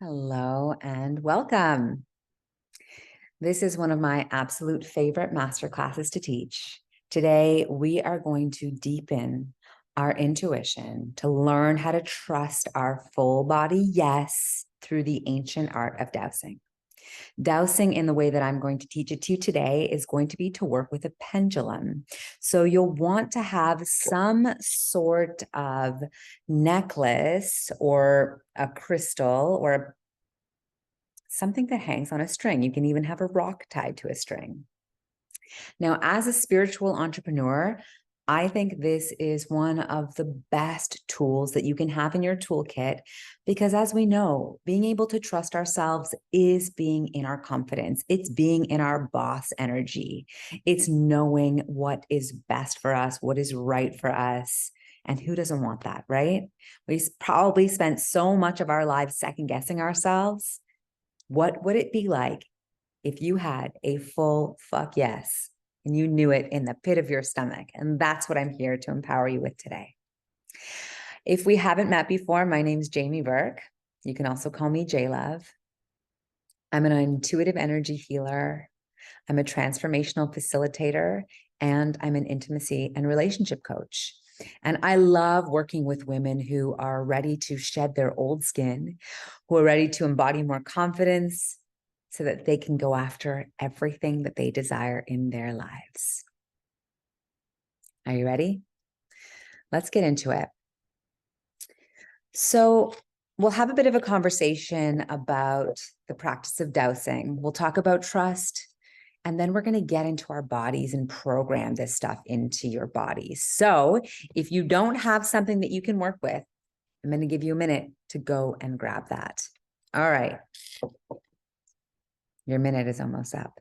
Hello and welcome. This is one of my absolute favorite masterclasses to teach. Today, we are going to deepen our intuition to learn how to trust our full body yes through the ancient art of dowsing. Dowsing, in the way that I'm going to teach it to you today, is going to be to work with a pendulum. So you'll want to have some sort of necklace or a crystal or something that hangs on a string. You can even have a rock tied to a string. Now, as a spiritual entrepreneur, I think this is one of the best tools that you can have in your toolkit because, as we know, being able to trust ourselves is being in our confidence. It's being in our boss energy. It's knowing what is best for us, what is right for us. And who doesn't want that, right? We probably spent so much of our lives second guessing ourselves. What would it be like if you had a full fuck yes and you knew it in the pit of your stomach? And that's what I'm here to empower you with today. If we haven't met before, my name's Jamie Burke. You can also call me J-Love. I'm an intuitive energy healer. I'm a transformational facilitator, and I'm an intimacy and relationship coach. And I love working with women who are ready to shed their old skin, who are ready to embody more confidence so that they can go after everything that they desire in their lives. Are you ready? Let's get into it. So we'll have a bit of a conversation about the practice of dowsing. We'll talk about trust. And then we're going to get into our bodies and program this stuff into your bodies. So if you don't have something that you can work with, I'm going to give you a minute to go and grab that. All right. Your minute is almost up.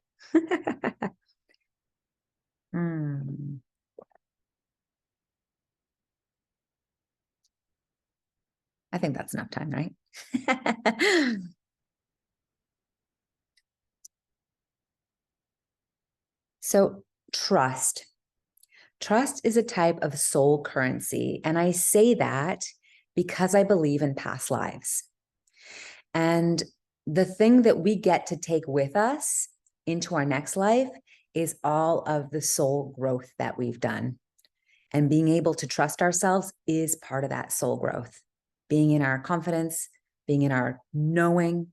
I think that's enough time, right? So trust. Trust is a type of soul currency. And I say that because I believe in past lives. And the thing that we get to take with us into our next life is all of the soul growth that we've done. And being able to trust ourselves is part of that soul growth. Being in our confidence, being in our knowing,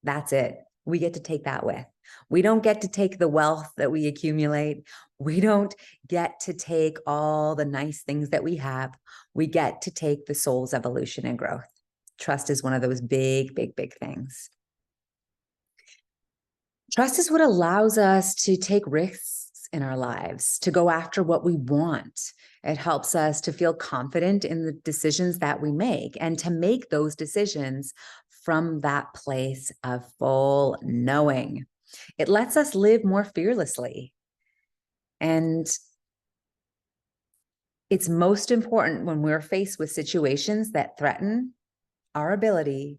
that's it. We get to take that with. We don't get to take the wealth that we accumulate. We don't get to take all the nice things that we have. We get to take the soul's evolution and growth. Trust is one of those big, big, big things. Trust is what allows us to take risks in our lives, to go after what we want. It helps us to feel confident in the decisions that we make and to make those decisions from that place of full knowing. It lets us live more fearlessly. And it's most important when we're faced with situations that threaten our ability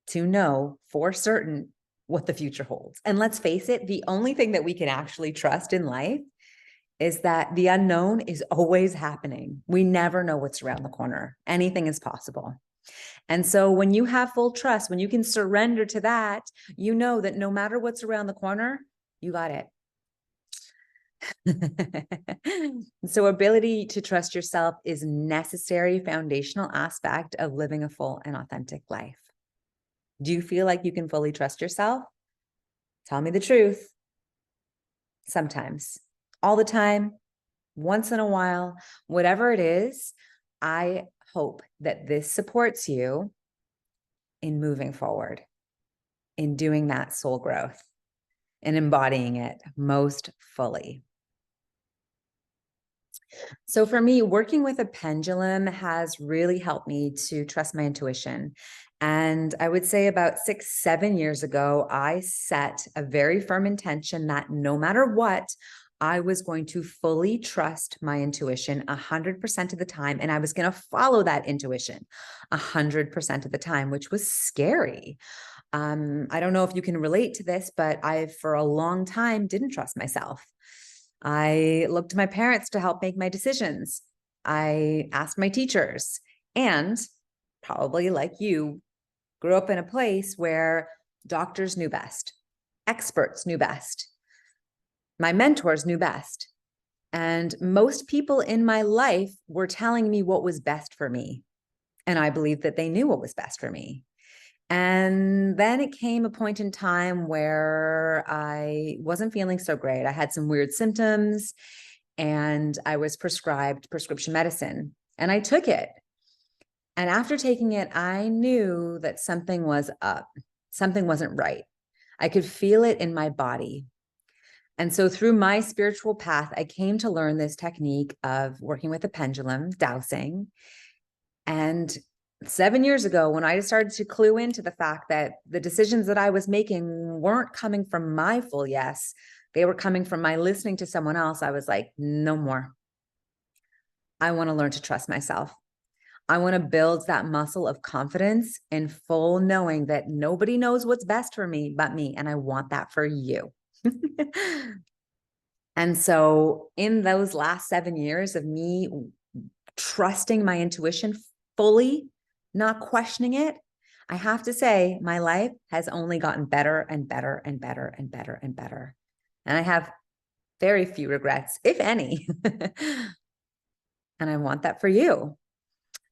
to know for certain what the future holds. And let's face it, the only thing that we can actually trust in life is that the unknown is always happening. We never know what's around the corner. Anything is possible. And so when you have full trust, when you can surrender to that, you know that no matter what's around the corner, you got it. So ability to trust yourself is a necessary foundational aspect of living a full and authentic life. Do you feel like you can fully trust yourself? Tell me the truth. Sometimes, all the time, once in a while, whatever it is, I hope that this supports you in moving forward, in doing that soul growth, and embodying it most fully. So for me, working with a pendulum has really helped me to trust my intuition. And I would say about 6, 7 years ago, I set a very firm intention that no matter what, I was going to fully trust my intuition 100% of the time. And I was going to follow that intuition 100% of the time, which was scary. I don't know if you can relate to this, but I, for a long time, didn't trust myself. I looked to my parents to help make my decisions. I asked my teachers, and probably like you, Grew up in a place where doctors knew best, experts knew best, my mentors knew best. And most people in my life were telling me what was best for me. And I believed that they knew what was best for me. And then it came a point in time where I wasn't feeling so great. I had some weird symptoms and I was prescribed prescription medicine and I took it. And after taking it, I knew that something was up, something wasn't right. I could feel it in my body. And so through my spiritual path, I came to learn this technique of working with a pendulum, dowsing. And 7 years ago, when I started to clue into the fact that the decisions that I was making weren't coming from my full yes, they were coming from my listening to someone else, I was like, no more. I want to learn to trust myself. I want to build that muscle of confidence and full knowing that nobody knows what's best for me but me. And I want that for you. And so in those last 7 years of me trusting my intuition fully, not questioning it, I have to say my life has only gotten better and better and better and better and better. And I have very few regrets, if any. And I want that for you.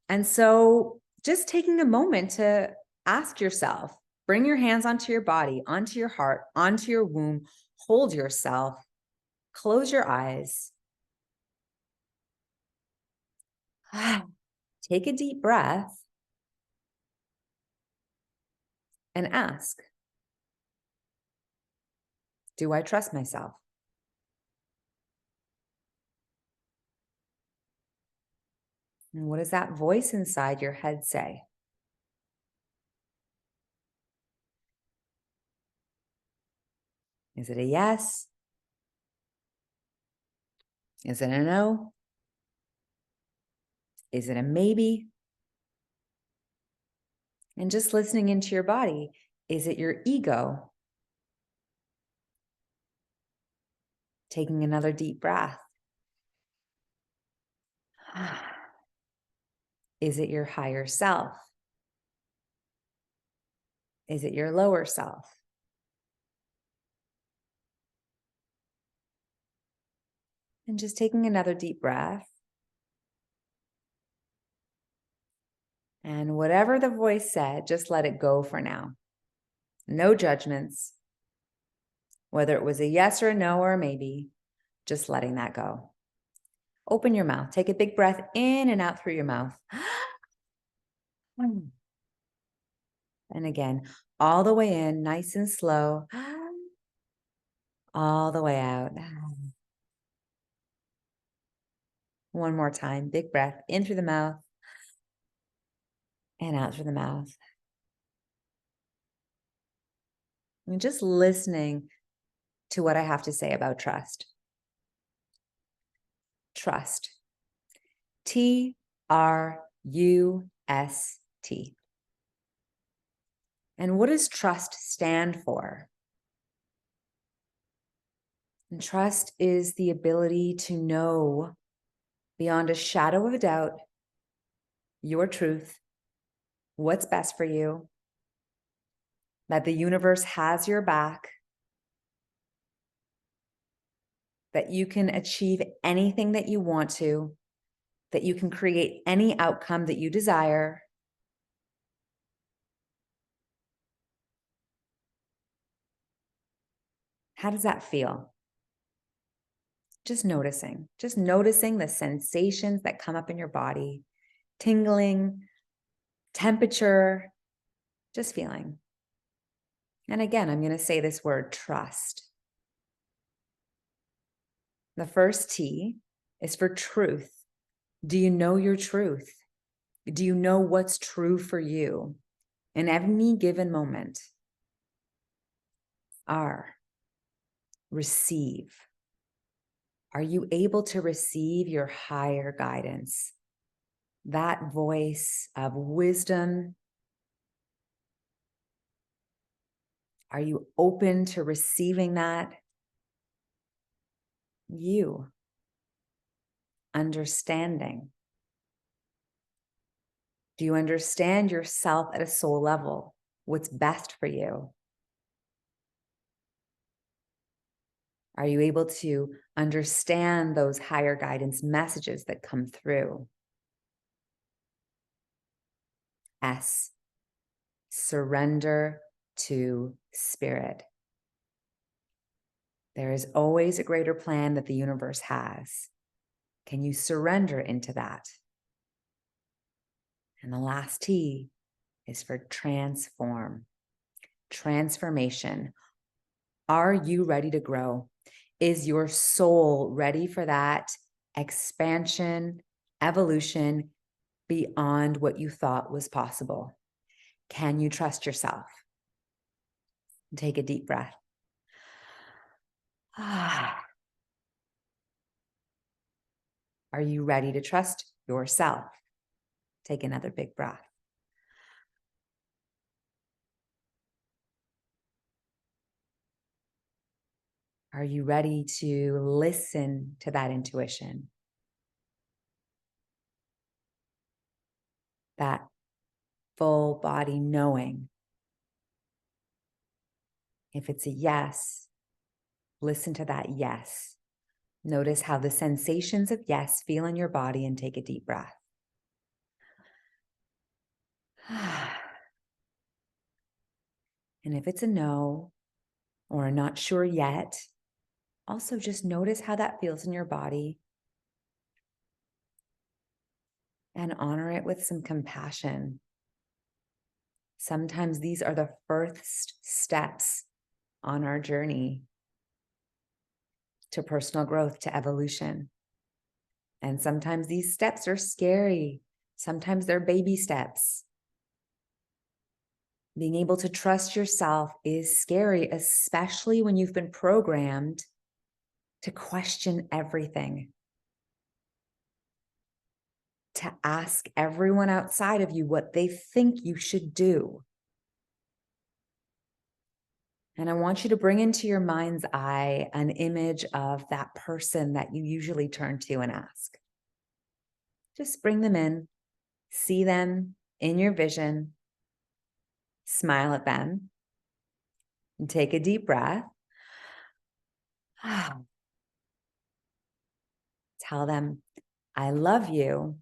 And so just taking a moment to ask yourself, bring your hands onto your body, onto your heart, onto your womb, hold yourself, close your eyes. Take a deep breath and ask, do I trust myself? And what does that voice inside your head say? Is it a yes? Is it a no? Is it a maybe? And just listening into your body, is it your ego? Taking another deep breath. Is it your higher self? Is it your lower self? And just taking another deep breath. And whatever the voice said, just let it go for now. No judgments. Whether it was a yes or a no or a maybe, just letting that go. Open your mouth. Take a big breath in and out through your mouth. And again, all the way in, nice and slow. All the way out. One more time. Big breath in through the mouth and out through the mouth. And just listening to what I have to say about trust. Trust. Trust. And what does trust stand for? And trust is the ability to know beyond a shadow of a doubt your truth, what's best for you, that the universe has your back, that you can achieve anything that you want to, that you can create any outcome that you desire. How does that feel? Just noticing the sensations that come up in your body, tingling, temperature, just feeling. And again, I'm going to say this word, trust. The first T is for truth. Do you know your truth? Do you know what's true for you in any given moment? R, receive. Are you able to receive your higher guidance? That voice of wisdom. Are you open to receiving that? You, understanding. Do you understand yourself at a soul level? what's best for you? Are you able to understand those higher guidance messages that come through? S, surrender to spirit. There is always a greater plan that the universe has. Can you surrender into that? And the last T is for transform, transformation. Are you ready to grow? Is your soul ready for that expansion, evolution beyond what you thought was possible? Can you trust yourself? Take a deep breath. Are you ready to trust yourself? Take another big breath. Are you ready to listen to that intuition? That full body knowing. If it's a yes, listen to that yes. Notice how the sensations of yes feel in your body and take a deep breath. And if it's a no or not sure yet, also just notice how that feels in your body and honor it with some compassion. Sometimes these are the first steps on our journey to personal growth, to evolution. And sometimes these steps are scary. Sometimes they're baby steps. Being able to trust yourself is scary, especially when you've been programmed to question everything, to ask everyone outside of you what they think you should do. And I want you to bring into your mind's eye an image of that person that you usually turn to and ask. Just bring them in, see them in your vision, smile at them, and take a deep breath. Tell them, I love you,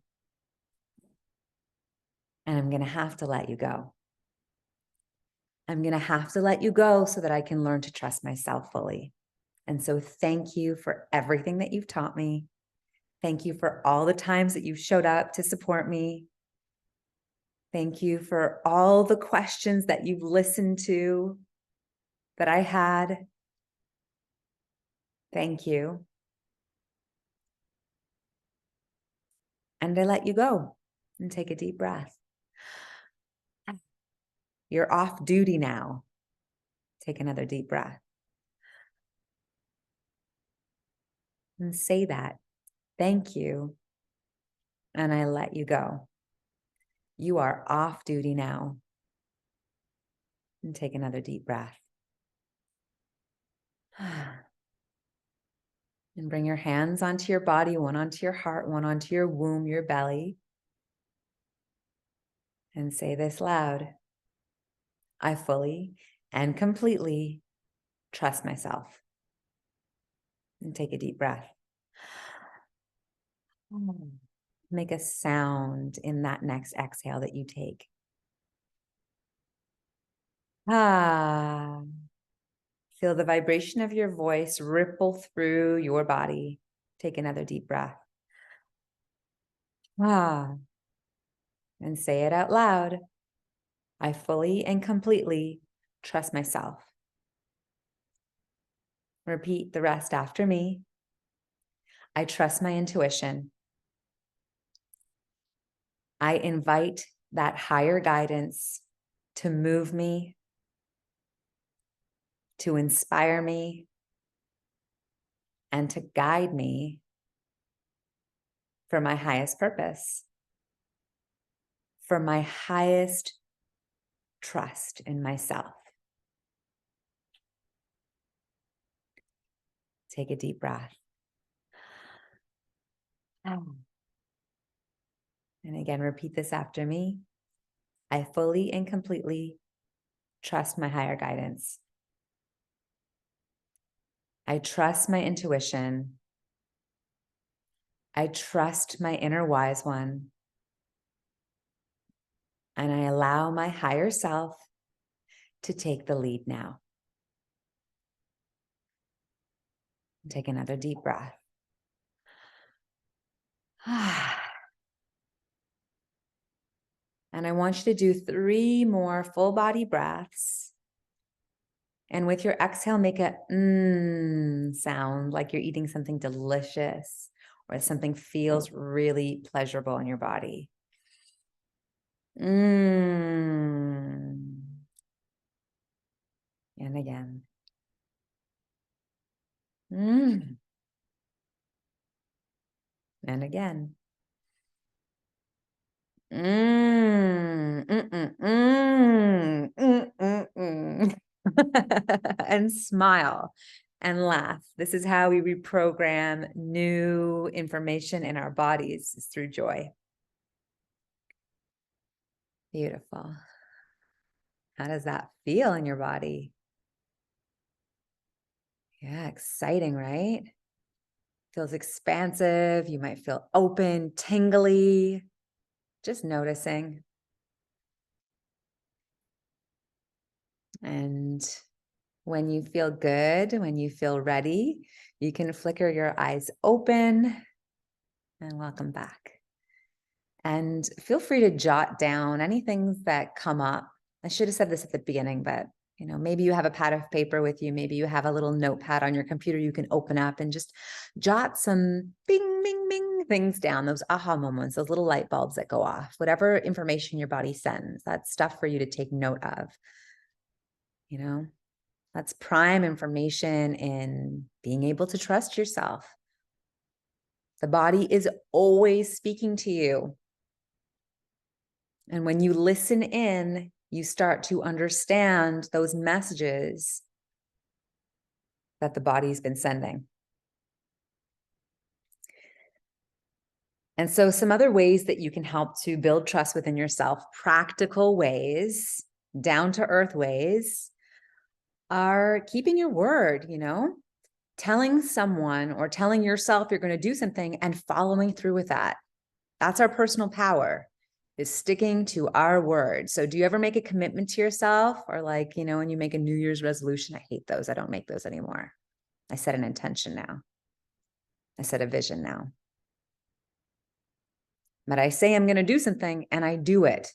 and I'm going to have to let you go. I'm going to have to let you go so that I can learn to trust myself fully. And so thank you for everything that you've taught me. Thank you for all the times that you've showed up to support me. Thank you for all the questions that you've listened to that I had. Thank you. And I let you go and take a deep breath. You're off duty now. Take another deep breath. And say that. Thank you. And I let you go. You are off duty now. And take another deep breath. And bring your hands onto your body, one onto your heart, one onto your womb, your belly. And say this loud. I fully and completely trust myself. And take a deep breath. Make a sound in that next exhale that you take. Feel the vibration of your voice ripple through your body. Take another deep breath. And say it out loud. I fully and completely trust myself. Repeat the rest after me. I trust my intuition. I invite that higher guidance to move me, to inspire me, and to guide me for my highest purpose, for my highest trust in myself. Take a deep breath. And again, repeat this after me. I fully and completely trust my higher guidance. I trust my intuition. I trust my inner wise one. And I allow my higher self to take the lead now. Take another deep breath. And I want you to do 3 more full body breaths. And with your exhale, make a sound like you're eating something delicious or something feels really pleasurable in your body. And again. And again. And smile and laugh. This is how we reprogram new information in our bodies, is through joy. Beautiful. How does that feel in your body? Yeah, exciting, right? Feels expansive. You might feel open, tingly, just noticing. And when you feel good, when you feel ready, you can flicker your eyes open and welcome back. And feel free to jot down anything that come up. I should have said this at the beginning, but maybe you have a pad of paper with you. Maybe you have a little notepad on your computer you can open up and just jot some bing, bing, bing things down, those aha moments, those little light bulbs that go off, whatever information your body sends. That's stuff for you to take note of. That's prime information in being able to trust yourself. The body is always speaking to you. And when you listen in, you start to understand those messages that the body's been sending. And so some other ways that you can help to build trust within yourself, practical ways, down to earth ways, are keeping your word, telling someone or telling yourself you're going to do something and following through with that. That's our personal power, is sticking to our word. So do you ever make a commitment to yourself, or when you make a New Year's resolution? I hate those. I don't make those anymore. I set an intention now. I set a vision now. But I say I'm going to do something and I do it.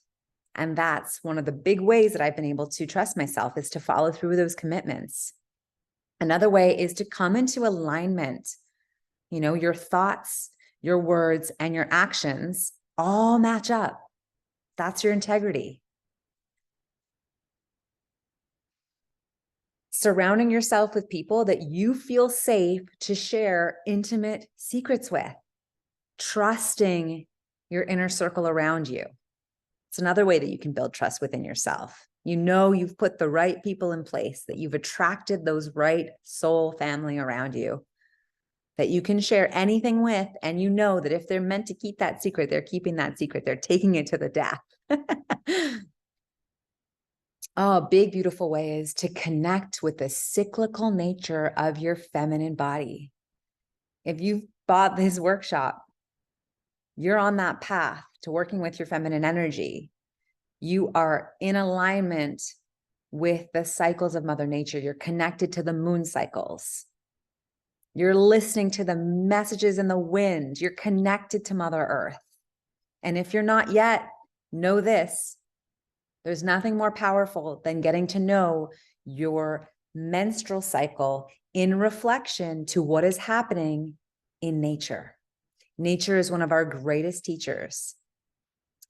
And that's one of the big ways that I've been able to trust myself, is to follow through with those commitments. Another way is to come into alignment. Your thoughts, your words, and your actions all match up. That's your integrity. Surrounding yourself with people that you feel safe to share intimate secrets with. Trusting your inner circle around you. It's another way that you can build trust within yourself. You've put the right people in place, that you've attracted those right soul family around you that you can share anything with. And that if they're meant to keep that secret, they're keeping that secret. They're taking it to the death. Oh, big, beautiful way is to connect with the cyclical nature of your feminine body. If you've bought this workshop, you're on that path to working with your feminine energy. You are in alignment with the cycles of Mother Nature. You're connected to the moon cycles. You're listening to the messages in the wind. You're connected to Mother Earth. And if you're not yet, know this: there's nothing more powerful than getting to know your menstrual cycle in reflection to what is happening in nature. Nature is one of our greatest teachers.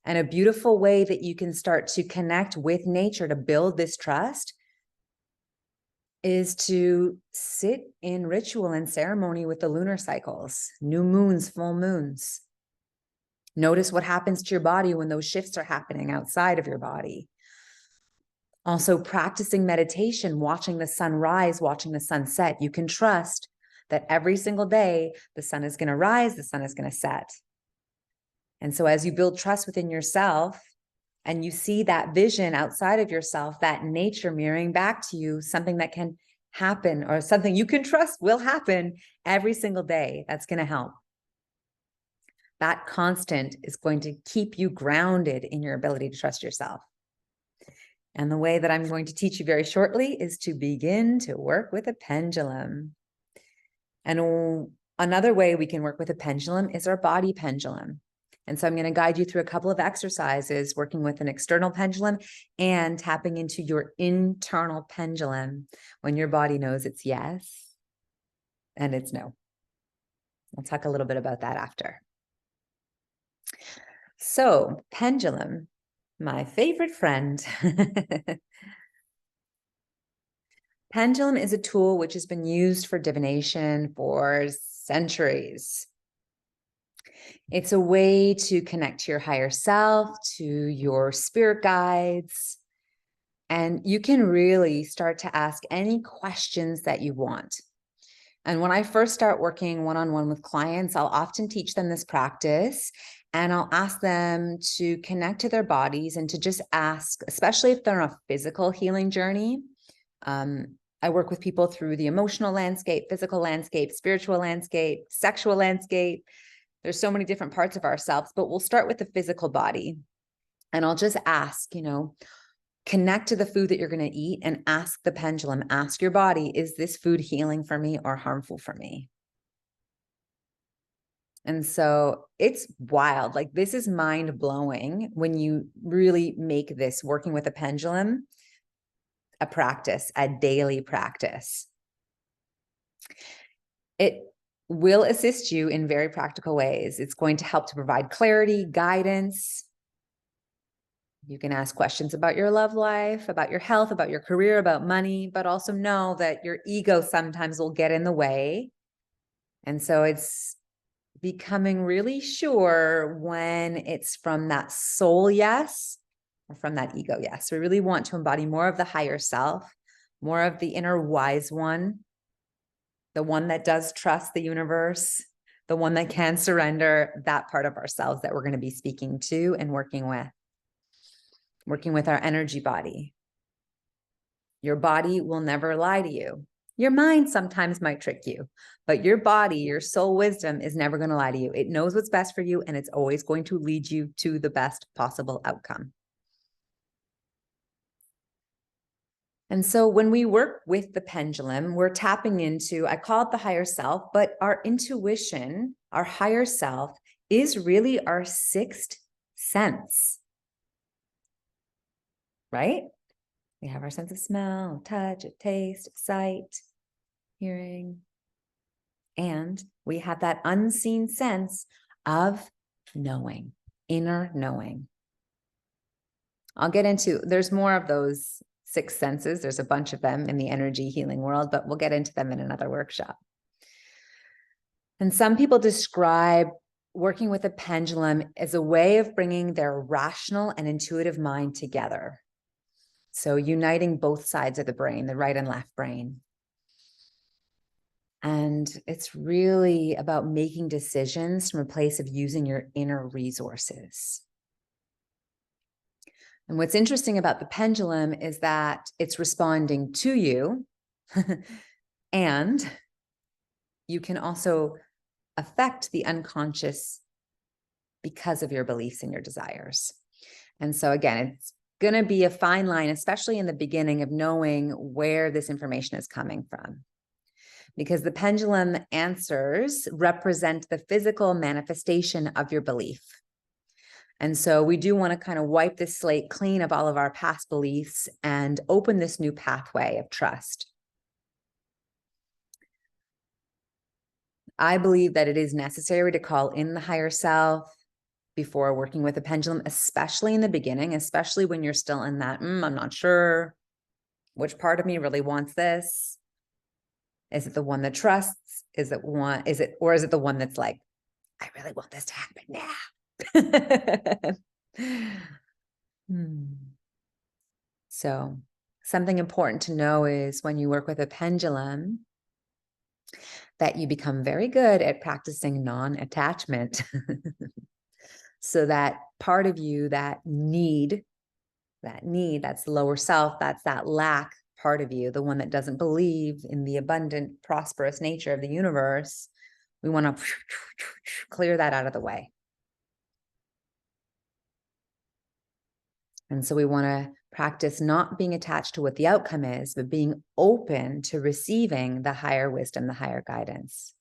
And a beautiful way that you can start to connect with nature to build this trust is to sit in ritual and ceremony with the lunar cycles, new moons, full moons. Notice what happens to your body when those shifts are happening outside of your body. Also, practicing meditation, watching the sun rise, watching the sun set. You can trust that every single day, the sun is going to rise, the sun is going to set. And so as you build trust within yourself and you see that vision outside of yourself, that nature mirroring back to you, something that can happen or something you can trust will happen every single day, that's going to help. That constant is going to keep you grounded in your ability to trust yourself. And the way that I'm going to teach you very shortly is to begin to work with a pendulum. And another way we can work with a pendulum is our body pendulum. And so I'm going to guide you through a couple of exercises, working with an external pendulum and tapping into your internal pendulum when your body knows it's yes and it's no. I'll talk a little bit about that after. So, pendulum, my favorite friend. Pendulum is a tool which has been used for divination for centuries. It's a way to connect to your higher self, to your spirit guides, and you can really start to ask any questions that you want. And when I first start working one-on-one with clients, I'll often teach them this practice, and I'll ask them to connect to their bodies and to just ask, especially if they're on a physical healing journey. I work with people through the emotional landscape, physical landscape, spiritual landscape, sexual landscape. There's so many different parts of ourselves, but we'll start with the physical body. And I'll just ask, connect to the food that you're going to eat and ask the pendulum, ask your body, is this food healing for me or harmful for me? And so it's wild. Like, this is mind blowing when you really make this working with a pendulum a practice, a daily practice. It will assist you in very practical ways. It's going to help to provide clarity, guidance. You can ask questions about your love life, about your health, about your career, about money, but also know that your ego sometimes will get in the way. And so it's becoming really sure when it's from that soul yes or from that ego yes. We really want to embody more of the higher self, more of the inner wise one, the one that does trust the universe, the one that can surrender, that part of ourselves that we're going to be speaking to and working with our energy body. Your body will never lie to you. Your mind sometimes might trick you, but your body, your soul wisdom is never going to lie to you. It knows what's best for you, and it's always going to lead you to the best possible outcome. And so when we work with the pendulum, we're tapping into, I call it the higher self, but our intuition, our higher self, is really our sixth sense, right? We have our sense of smell, of touch, of taste, of sight, hearing, and we have that unseen sense of knowing, inner knowing. I'll get into, there's more of those six senses. There's a bunch of them in the energy healing world, but we'll get into them in another workshop. And some people describe working with a pendulum as a way of bringing their rational and intuitive mind together. So uniting both sides of the brain, the right and left brain. And it's really about making decisions from a place of using your inner resources. And what's interesting about the pendulum is that it's responding to you, and you can also affect the unconscious because of your beliefs and your desires. And so again, it's going to be a fine line, especially in the beginning, of knowing where this information is coming from. Because the pendulum answers represent the physical manifestation of your belief. And so we do want to kind of wipe this slate clean of all of our past beliefs and open this new pathway of trust. I believe that it is necessary to call in the higher self before working with a pendulum, especially in the beginning, especially when you're still in that, I'm not sure which part of me really wants this. Is it the one that trusts? Is it the one that's like, I really want this to happen now? So something important to know is when you work with a pendulum, that you become very good at practicing non-attachment. So that part of you, that need that need, that's lower self, that's that lack part of you, the one that doesn't believe in the abundant, prosperous nature of the universe. We want to clear that out of the way. And so we want to practice not being attached to what the outcome is, but being open to receiving the higher wisdom, the higher guidance.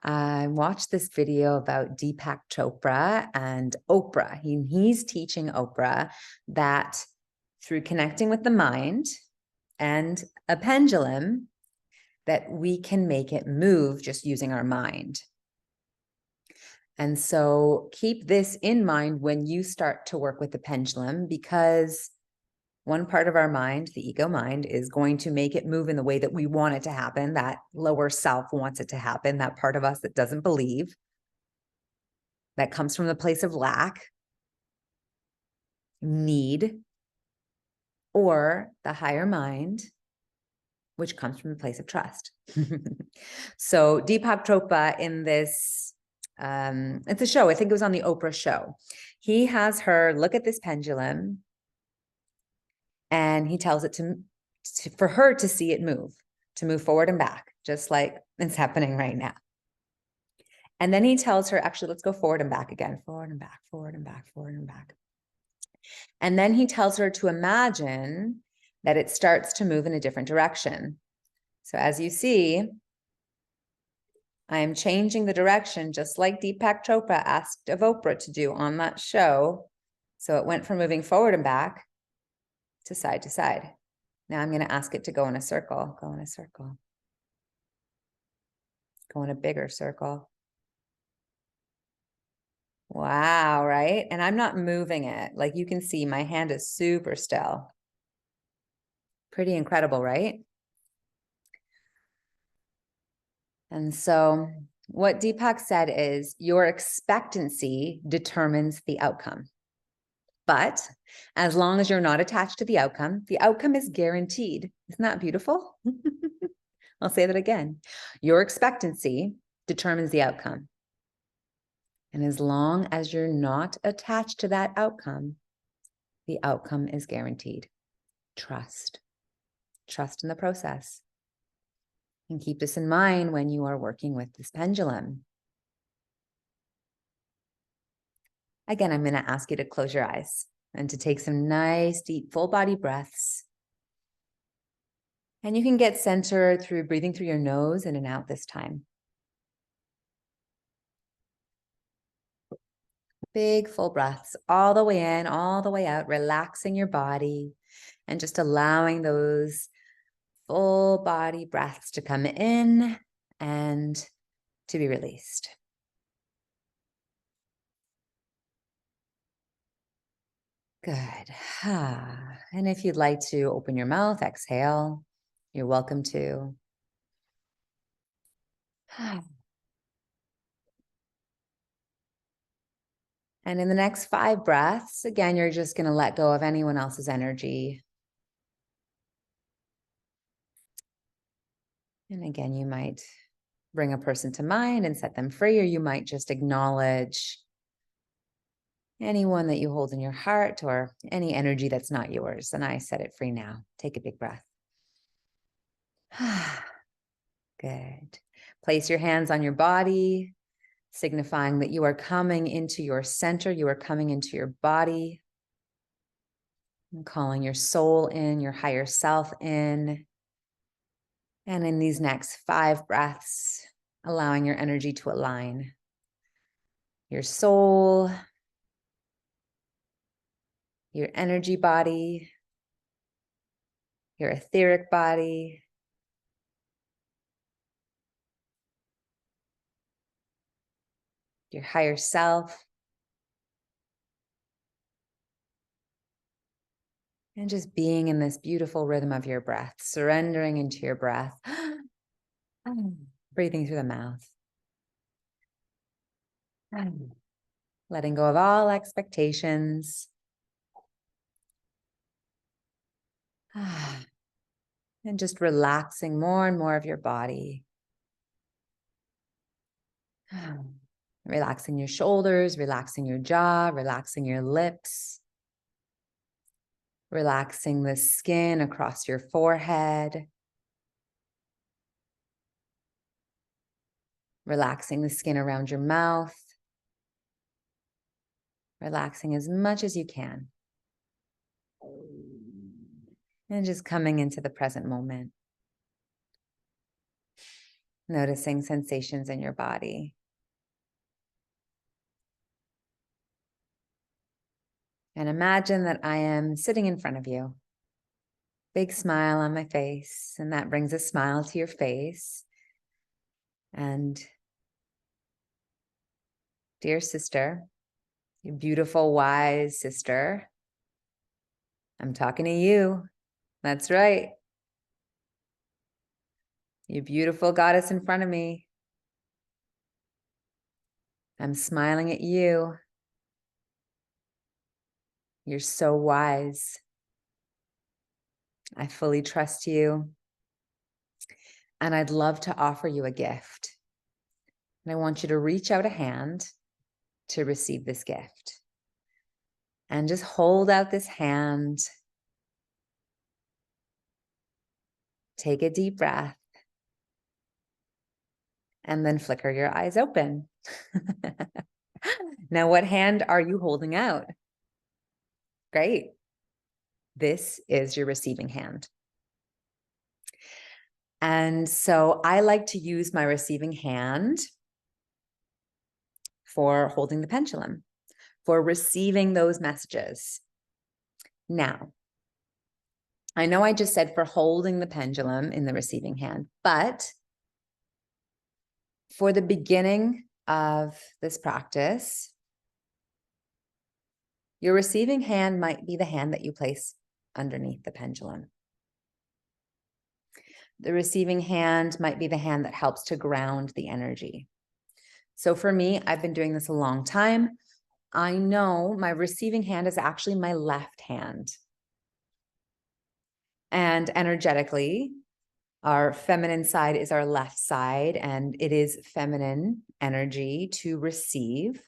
I watched this video about Deepak Chopra and Oprah. He's teaching Oprah that through connecting with the mind and a pendulum, that we can make it move just using our mind. And so keep this in mind when you start to work with the pendulum, because one part of our mind, the ego mind, is going to make it move in the way that we want it to happen. That lower self wants it to happen. That part of us that doesn't believe, that comes from the place of lack, need, or the higher mind, which comes from a place of trust. So Deepak Chopra in this, it's a show, I think it was on the Oprah show. He has her look at this pendulum and he tells it for her to see it move, to move forward and back, just like it's happening right now. And then he tells her, actually, let's go forward and back again, forward and back, forward and back, forward and back. And then he tells her to imagine that it starts to move in a different direction. So as you see, I am changing the direction, just like Deepak Chopra asked of Oprah to do on that show. So it went from moving forward and back to side to side. Now I'm going to ask it to go in a circle, go in a circle, go in a bigger circle. Wow, right? And I'm not moving it. Like you can see, my hand is super still. Pretty incredible, right? And so what Deepak said is your expectancy determines the outcome. But as long as you're not attached to the outcome is guaranteed. Isn't that beautiful? I'll say that again. Your expectancy determines the outcome. And as long as you're not attached to that outcome, the outcome is guaranteed. Trust. Trust in the process. And keep this in mind when you are working with this pendulum. Again, I'm going to ask you to close your eyes and to take some nice, deep, full body breaths. And you can get centered through breathing through your nose in and out this time. Big, full breaths all the way in, all the way out, relaxing your body and just allowing those full body breaths to come in and to be released. Good. And if you'd like to open your mouth, exhale, you're welcome to. And in the next 5 breaths, again, you're just going to let go of anyone else's energy. And again, you might bring a person to mind and set them free, or you might just acknowledge anyone that you hold in your heart or any energy that's not yours. And I set it free now. Take a big breath. Good. Place your hands on your body, signifying that you are coming into your center. You are coming into your body. And calling your soul in, your higher self in. And in these next 5 breaths, allowing your energy to align. Your soul, your energy body, your etheric body, your higher self, and just being in this beautiful rhythm of your breath, surrendering into your breath, breathing through the mouth, letting go of all expectations, and just relaxing more and more of your body. Relaxing your shoulders, relaxing your jaw, relaxing your lips. Relaxing the skin across your forehead. Relaxing the skin around your mouth. Relaxing as much as you can. And just coming into the present moment. Noticing sensations in your body. And imagine that I am sitting in front of you. Big smile on my face, and that brings a smile to your face. And dear sister, your beautiful, wise sister, I'm talking to you. That's right. You beautiful goddess in front of me. I'm smiling at you. You're so wise. I fully trust you. And I'd love to offer you a gift. And I want you to reach out a hand to receive this gift. And just hold out this hand. Take a deep breath. And then flicker your eyes open. Now, what hand are you holding out? Great. This is your receiving hand. And so I like to use my receiving hand for holding the pendulum, for receiving those messages. Now, I know I just said for holding the pendulum in the receiving hand, but for the beginning of this practice, your receiving hand might be the hand that you place underneath the pendulum. The receiving hand might be the hand that helps to ground the energy. So for me, I've been doing this a long time. I know my receiving hand is actually my left hand. And energetically, our feminine side is our left side, and it is feminine energy to receive.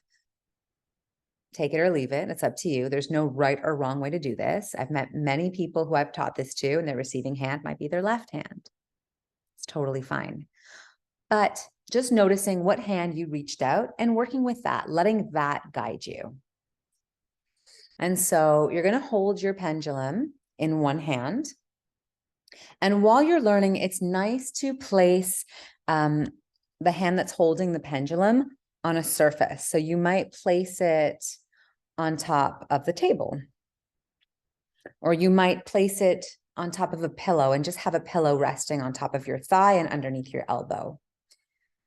Take it or leave it. It's up to you. There's no right or wrong way to do this. I've met many people who I've taught this to, and their receiving hand might be their left hand. It's totally fine. But just noticing what hand you reached out and working with that, letting that guide you. And so you're going to hold your pendulum in one hand. And while you're learning, it's nice to place the hand that's holding the pendulum on a surface. So you might place it on top of the table, or you might place it on top of a pillow and just have a pillow resting on top of your thigh and underneath your elbow.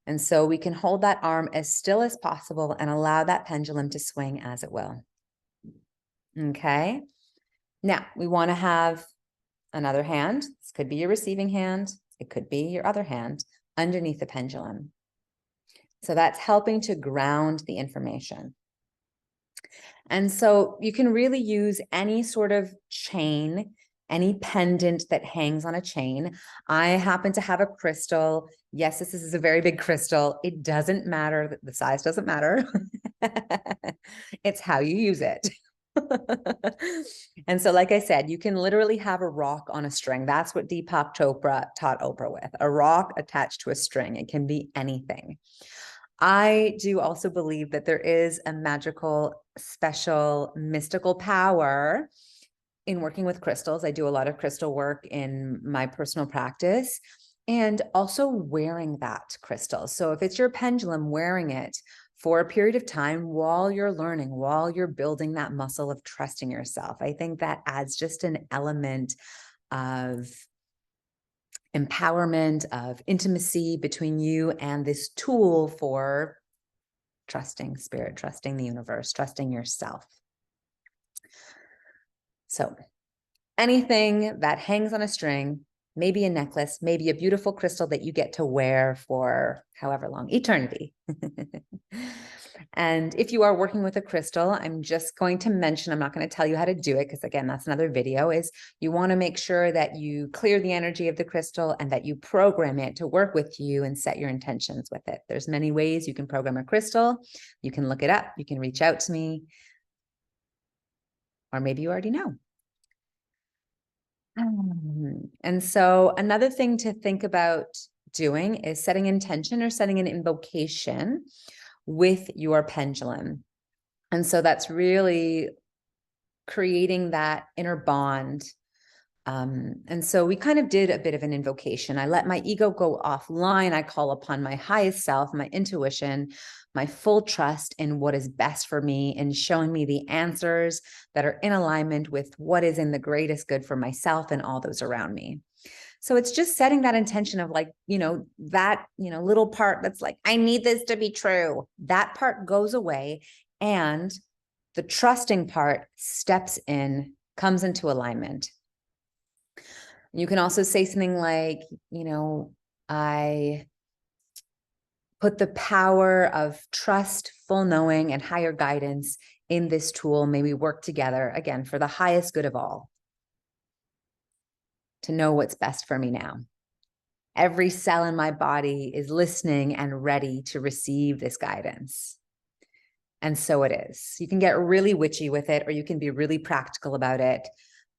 And so we can hold that arm as still as possible and allow that pendulum to swing as it will. Okay. Now we want to have another hand. This could be your receiving hand. It could be your other hand underneath the pendulum. So that's helping to ground the information. And so you can really use any sort of chain, any pendant that hangs on a chain. I happen to have a crystal. Yes, this is a very big crystal. It doesn't matter. The size doesn't matter. It's how you use it. And so, like I said, you can literally have a rock on a string. That's what Deepak Chopra taught Oprah with, a rock attached to a string. It can be anything. I do also believe that there is a magical, special, mystical power in working with crystals. I do a lot of crystal work in my personal practice, and also wearing that crystal. So if it's your pendulum, wearing it for a period of time while you're learning, while you're building that muscle of trusting yourself, I think that adds just an element of empowerment, of intimacy between you and this tool for trusting spirit, trusting the universe, trusting yourself. So anything that hangs on a string, maybe a necklace, maybe a beautiful crystal that you get to wear for however long, eternity. And if you are working with a crystal, I'm just going to mention, I'm not going to tell you how to do it, because again, that's another video, is you want to make sure that you clear the energy of the crystal and that you program it to work with you and set your intentions with it. There's many ways you can program a crystal. You can look it up. You can reach out to me, or maybe you already know. And so another thing to think about doing is setting intention or setting an invocation with your pendulum. And so that's really creating that inner bond. And so we kind of did a bit of an invocation. I let my ego go offline. I call upon my highest self, my intuition, my full trust in what is best for me and showing me the answers that are in alignment with what is in the greatest good for myself and all those around me. So it's just setting that intention of like, that, little part that's like, I need this to be true. That part goes away and the trusting part steps in, comes into alignment. You can also say something like, I put the power of trust, full knowing, and higher guidance in this tool. May we work together again for the highest good of all to know what's best for me now. Every cell in my body is listening and ready to receive this guidance. And so it is. You can get really witchy with it, or you can be really practical about it.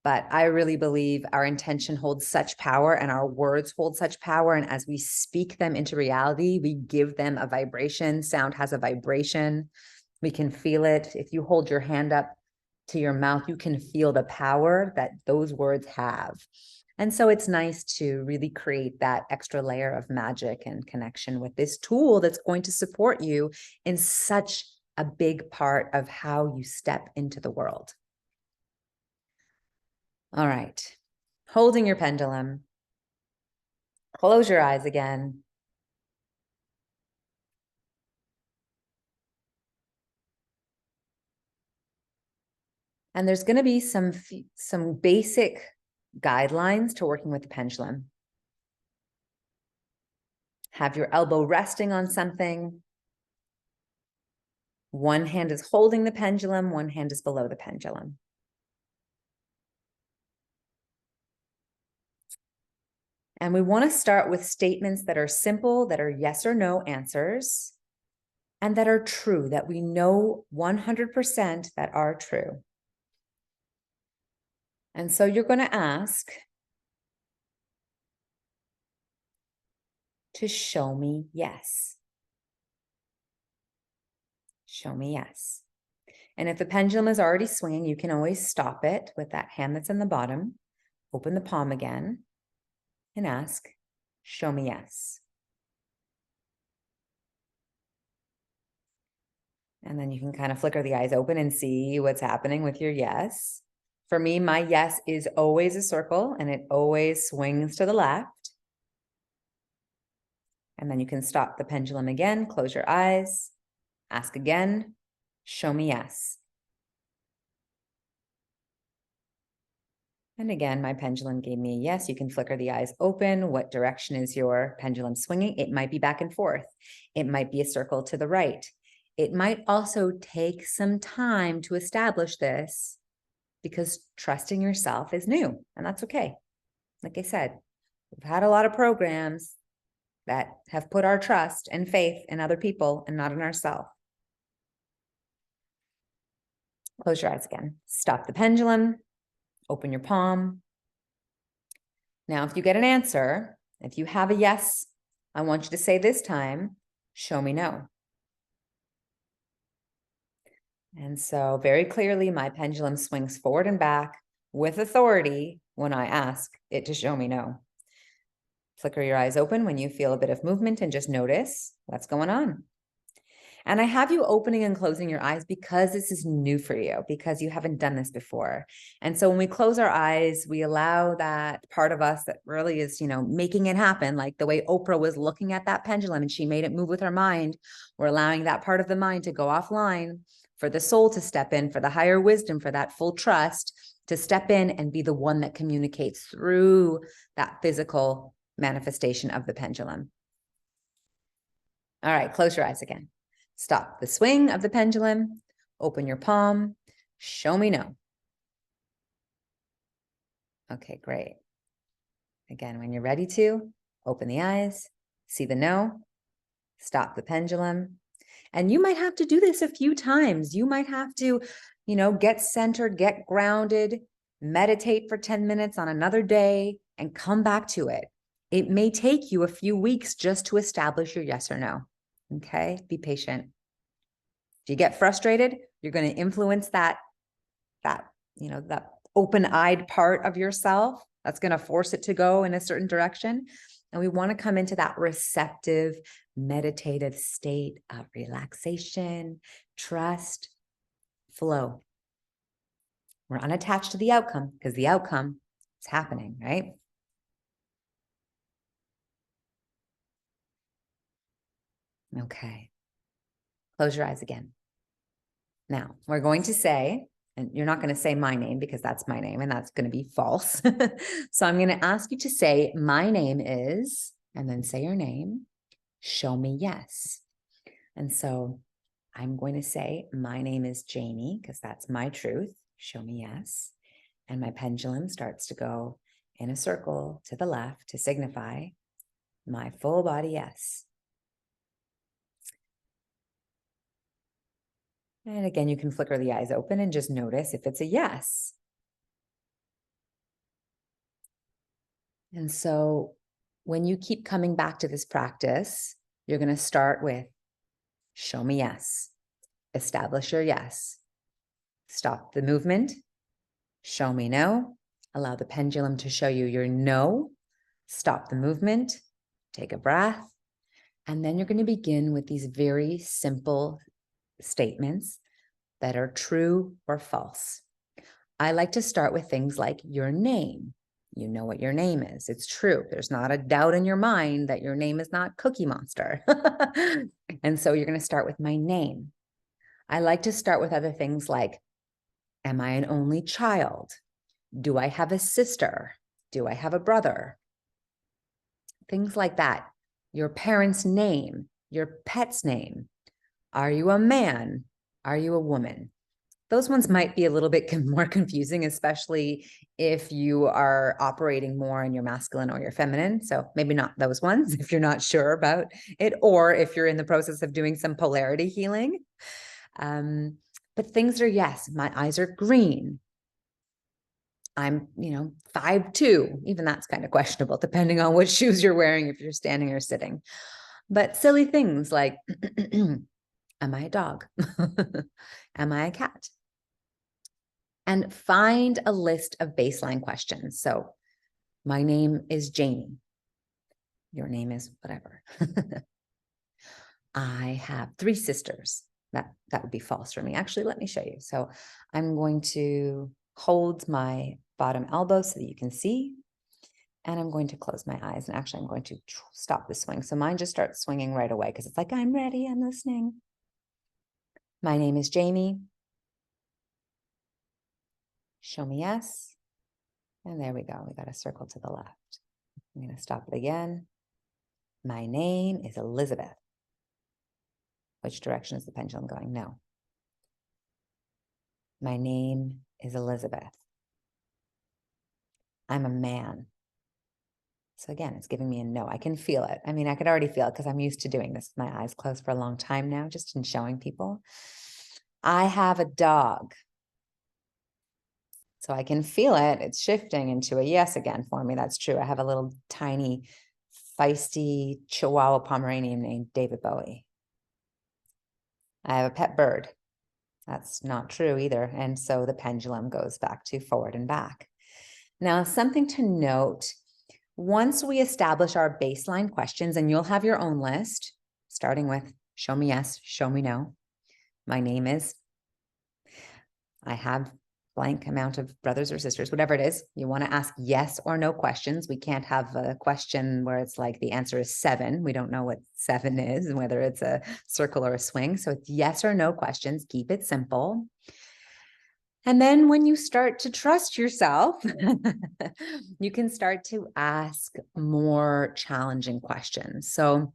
But I really believe our intention holds such power and our words hold such power. And as we speak them into reality, we give them a vibration. Sound has a vibration. We can feel it. If you hold your hand up to your mouth, you can feel the power that those words have. And so it's nice to really create that extra layer of magic and connection with this tool that's going to support you in such a big part of how you step into the world. All right, holding your pendulum, close your eyes again. And there's going to be some basic guidelines to working with the pendulum. Have your elbow resting on something. One hand is holding the pendulum, one hand is below the pendulum. And we want to start with statements that are simple, that are yes or no answers, and that are true, that we know 100% that are true. And so you're going to ask to show me yes. Show me yes. And if the pendulum is already swinging, you can always stop it with that hand that's in the bottom, open the palm again, and ask, show me yes. And then you can kind of flicker the eyes open and see what's happening with your yes. For me, my yes is always a circle and it always swings to the left. And then you can stop the pendulum again, close your eyes, ask again, show me yes. And again, my pendulum gave me a yes. You can flicker the eyes open. What direction is your pendulum swinging? It might be back and forth. It might be a circle to the right. It might also take some time to establish this because trusting yourself is new, and that's okay. Like I said, we've had a lot of programs that have put our trust and faith in other people and not in ourselves. Close your eyes again. Stop the pendulum. Open your palm. Now, if you get an answer, if you have a yes, I want you to say this time, show me no. And so very clearly, my pendulum swings forward and back with authority when I ask it to show me no. Flicker your eyes open when you feel a bit of movement and just notice what's going on. And I have you opening and closing your eyes because this is new for you, because you haven't done this before. And so when we close our eyes, we allow that part of us that really is, making it happen, like the way Oprah was looking at that pendulum and she made it move with her mind. We're allowing that part of the mind to go offline, for the soul to step in, for the higher wisdom, for that full trust to step in and be the one that communicates through that physical manifestation of the pendulum. All right, close your eyes again. Stop the swing of the pendulum, open your palm, show me no. Okay, great. Again, when you're ready to, open the eyes, see the no, stop the pendulum. And you might have to do this a few times. You might have to, get centered, get grounded, meditate for 10 minutes on another day, and come back to it. It may take you a few weeks just to establish your yes or no. Okay, be patient. If you get frustrated, you're going to influence that open-eyed part of yourself. That's going to force it to go in a certain direction. And we want to come into that receptive, meditative state of relaxation, trust, flow. We're unattached to the outcome because the outcome is happening, right? Okay. Close your eyes again. Now, we're going to say, and you're not going to say my name because that's my name and that's going to be false. So I'm going to ask you to say, my name is, and then say your name, show me yes. And so I'm going to say, my name is Jamie because that's my truth. Show me yes. And my pendulum starts to go in a circle to the left to signify my full body yes. And again, you can flicker the eyes open and just notice if it's a yes. And so when you keep coming back to this practice, you're going to start with show me yes, establish your yes, stop the movement, show me no, allow the pendulum to show you your no, stop the movement, take a breath, and then you're going to begin with these very simple statements that are true or false. I like to start with things like your name. You know what your name is. It's true. There's not a doubt in your mind that your name is not Cookie Monster. And so you're going to start with my name. I like to start with other things like, am I an only child? Do I have a sister? Do I have a brother? Things like that. Your parents' name, your pet's name. Are you a man? Are you a woman? Those ones might be a little bit more confusing, especially if you are operating more in your masculine or your feminine. So maybe not those ones if you're not sure about it, or if you're in the process of doing some polarity healing. But things are yes, my eyes are green. I'm, 5'2". Even that's kind of questionable, depending on what shoes you're wearing, if you're standing or sitting. But silly things like, am I a dog? Am I a cat? And find a list of baseline questions. So my name is Jamie. Your name is whatever. I have 3 sisters. That would be false for me. Actually, let me show you. So I'm going to hold my bottom elbow so that you can see. And I'm going to close my eyes. And actually, I'm going to stop the swing. So mine just starts swinging right away because it's like, I'm ready. I'm listening. My name is Jamie. Show me yes. And there we go. We got a circle to the left. I'm going to stop it again. My name is Elizabeth. Which direction is the pendulum going? No. My name is Elizabeth. I'm a man. So again, it's giving me a no. I can feel it. I mean, I could already feel it because I'm used to doing this with my eyes closed for a long time now, just in showing people. I have a dog. So I can feel it. It's shifting into a yes again for me. That's true. I have a little tiny, feisty Chihuahua Pomeranian named David Bowie. I have a pet bird. That's not true either. And so the pendulum goes back to forward and back. Now, something to note, once we establish our baseline questions, and you'll have your own list, starting with show me yes, show me no. My name is, I have blank amount of brothers or sisters, whatever it is. You want to ask yes or no questions. We can't have a question where it's like the answer is 7. We don't know what 7 is and whether it's a circle or a swing. So it's yes or no questions. Keep it simple. And then when you start to trust yourself, you can start to ask more challenging questions. So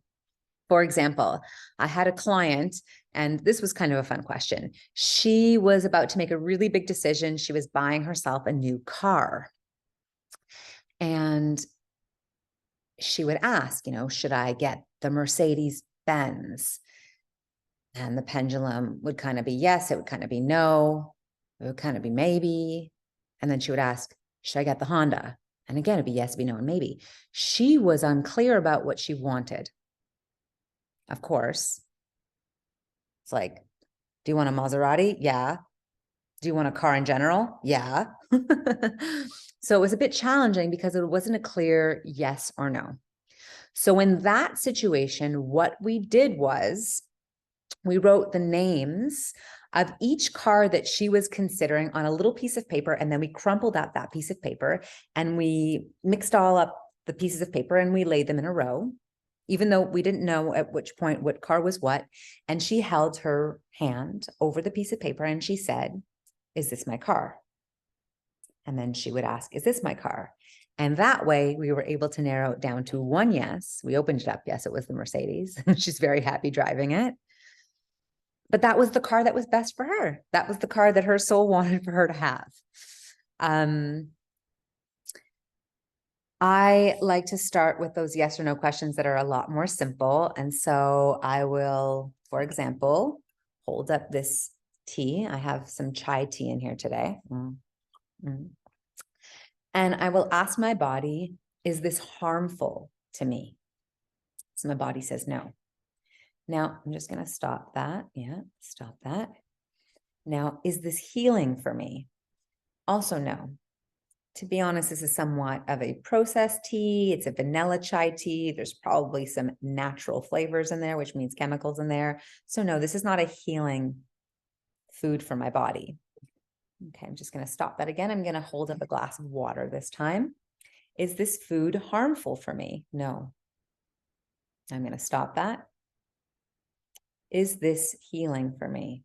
for example, I had a client, and this was kind of a fun question. She was about to make a really big decision. She was buying herself a new car. And she would ask, should I get the Mercedes Benz? And the pendulum would kind of be yes, it would kind of be no, it would kind of be maybe. And then she would ask, should I get the Honda? And again, it'd be yes, be no, and maybe. She was unclear about what she wanted. Of course. It's like, do you want a Maserati? Yeah. Do you want a car in general? Yeah. So it was a bit challenging because it wasn't a clear yes or no. So in that situation, what we did was we wrote the names of each car that she was considering on a little piece of paper, and then we crumpled up that piece of paper and we mixed all up the pieces of paper and we laid them in a row, even though we didn't know at which point what car was what. And she held her hand over the piece of paper and she said, is this my car? And then she would ask, is this my car? And that way we were able to narrow it down to one yes. We opened it up. Yes, it was the Mercedes. She's very happy driving it. But that was the car that was best for her. That was the car that her soul wanted for her to have. I like to start with those yes or no questions that are a lot more simple. And so I will, for example, hold up this tea. I have some chai tea in here today. And I will ask my body, is this harmful to me? So my body says no. Now I'm just going to stop that. Yeah, stop that. Now, is this healing for me? Also no. To be honest, this is somewhat of a processed tea. It's a vanilla chai tea. There's probably some natural flavors in there, which means chemicals in there. So no, this is not a healing food for my body. Okay, I'm just going to stop that again. I'm going to hold up a glass of water this time. Is this food harmful for me? No. I'm going to stop that. Is this healing for me?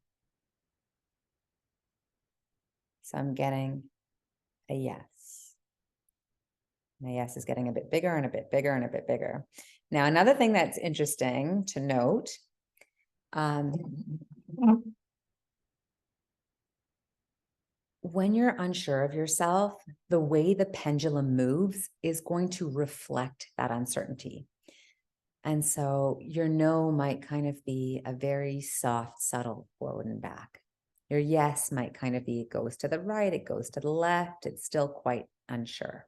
So I'm getting a yes. My yes is getting a bit bigger and a bit bigger and a bit bigger. Now, another thing that's interesting to note, when you're unsure of yourself, the way the pendulum moves is going to reflect that uncertainty. And so your no might kind of be a very soft, subtle forward and back. Your yes might kind of be, it goes to the right, it goes to the left. It's still quite unsure.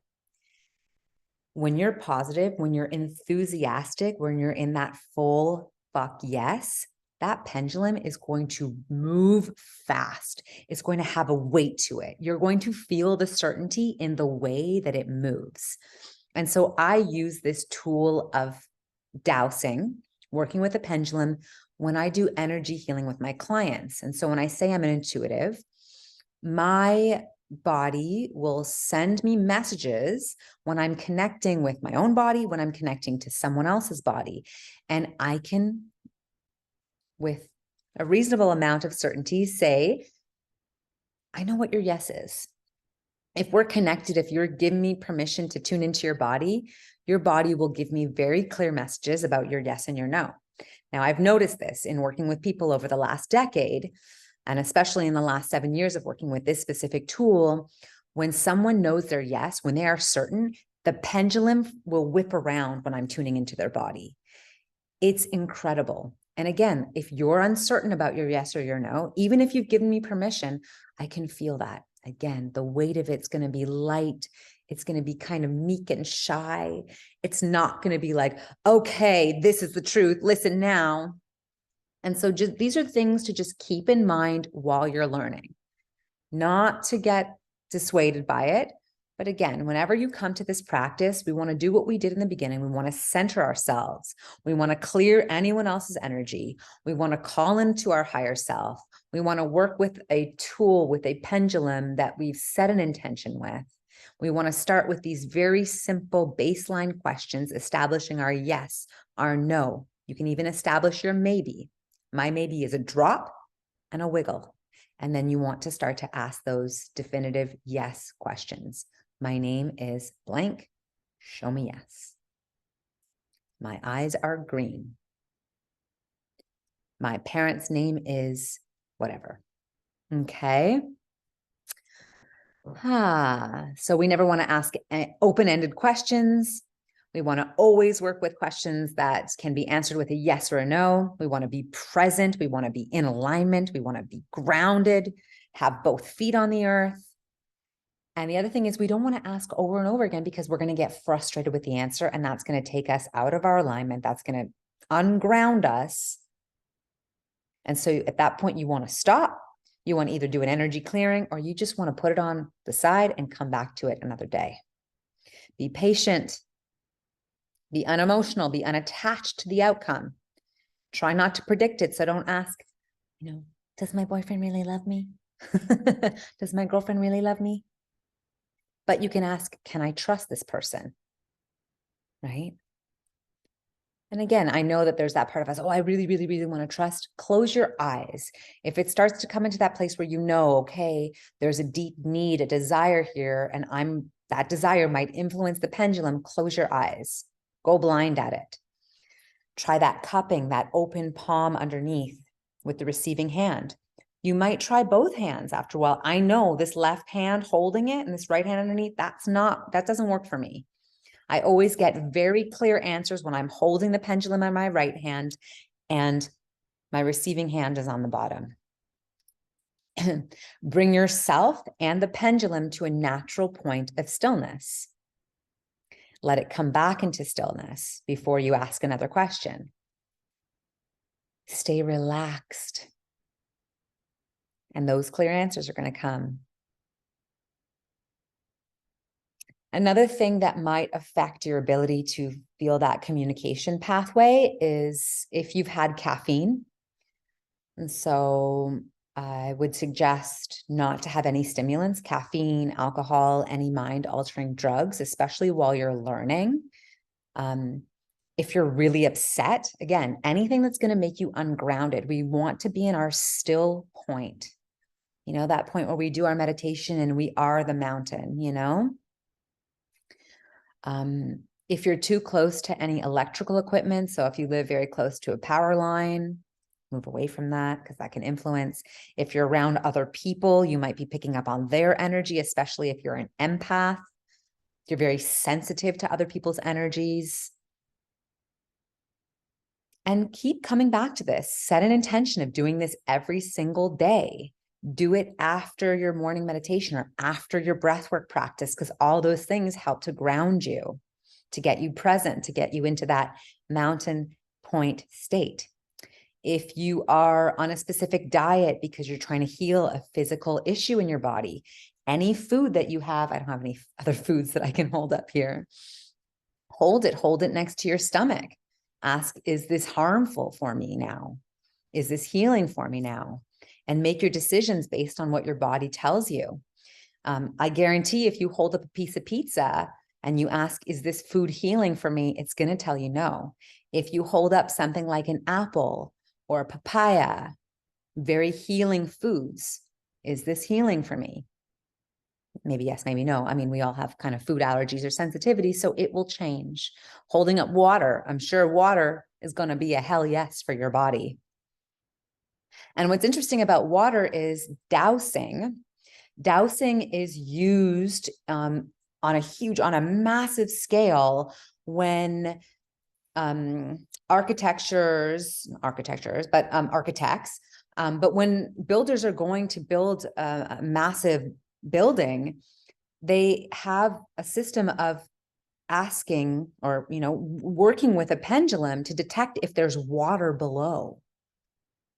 When you're positive, when you're enthusiastic, when you're in that full fuck yes, that pendulum is going to move fast. It's going to have a weight to it. You're going to feel the certainty in the way that it moves. And so I use this tool of dowsing, working with a pendulum, when I do energy healing with my clients. And so when I say I'm an intuitive, my body will send me messages when I'm connecting with my own body, when I'm connecting to someone else's body. And I can, with a reasonable amount of certainty, say, I know what your yes is. If we're connected, if you're giving me permission to tune into your body will give me very clear messages about your yes and your no. Now, I've noticed this in working with people over the last decade, and especially in the last 7 years of working with this specific tool. When someone knows their yes, when they are certain, the pendulum will whip around when I'm tuning into their body. It's incredible. And again, if you're uncertain about your yes or your no, even if you've given me permission, I can feel that. Again, the weight of it's going to be light. It's going to be kind of meek and shy. It's not going to be like, okay, this is the truth. Listen now. And so these are things to just keep in mind while you're learning, not to get dissuaded by it. But again, whenever you come to this practice, we want to do what we did in the beginning. We want to center ourselves. We want to clear anyone else's energy. We want to call into our higher self. We want to work with a tool, with a pendulum that we've set an intention with. We want to start with these very simple baseline questions, establishing our yes, our no. You can even establish your maybe. My maybe is a drop and a wiggle. And then you want to start to ask those definitive yes questions. My name is blank. Show me yes. My eyes are green. My parent's name is whatever. Okay. So we never want to ask open-ended questions. We want to always work with questions that can be answered with a yes or a no. We want to be present. We want to be in alignment. We want to be grounded, have both feet on the earth. And the other thing is we don't want to ask over and over again because we're going to get frustrated with the answer, and that's going to take us out of our alignment. That's going to unground us. And so at that point, you want to stop. You want to either do an energy clearing, or you just want to put it on the side and come back to it another day. Be patient, be unemotional, be unattached to the outcome. Try not to predict it. So don't ask, does my boyfriend really love me? Does my girlfriend really love me? But you can ask, can I trust this person? Right? And again, I know that there's that part of us, oh, I really, really, really want to trust. Close your eyes. If it starts to come into that place where okay, there's a deep need, a desire here, and that desire might influence the pendulum, close your eyes. Go blind at it. Try that cupping, that open palm underneath with the receiving hand. You might try both hands after a while. I know this left hand holding it and this right hand underneath, that doesn't work for me. I always get very clear answers when I'm holding the pendulum on my right hand and my receiving hand is on the bottom. Bring yourself and the pendulum to a natural point of stillness. Let it come back into stillness before you ask another question. Stay relaxed. And those clear answers are going to come. Another thing that might affect your ability to feel that communication pathway is if you've had caffeine. And so I would suggest not to have any stimulants, caffeine, alcohol, any mind-altering drugs, especially while you're learning. If you're really upset, again, anything that's going to make you ungrounded, we want to be in our still point. That point where we do our meditation and we are the mountain, If you're too close to any electrical equipment, so if you live very close to a power line, move away from that because that can influence. If you're around other people, you might be picking up on their energy, especially if you're an empath. You're very sensitive to other people's energies. And keep coming back to this. Set an intention of doing this every single day. Do it after your morning meditation or after your breathwork practice, because all those things help to ground you, to get you present, to get you into that mountain point state. If you are on a specific diet because you're trying to heal a physical issue in your body, any food that you have, I don't have any other foods that I can hold up here. Hold it next to your stomach. Ask, is this harmful for me now? Is this healing for me now? And make your decisions based on what your body tells you. I guarantee if you hold up a piece of pizza and you ask, is this food healing for me? It's going to tell you no. If you hold up something like an apple or a papaya, very healing foods, is this healing for me? Maybe yes, maybe no. I mean, we all have kind of food allergies or sensitivities, so it will change. Holding up water, I'm sure water is going to be a hell yes for your body. And what's interesting about water is dowsing. Dowsing is used on a massive scale when architects, but when builders are going to build a massive building, they have a system of asking or, working with a pendulum to detect if there's water below,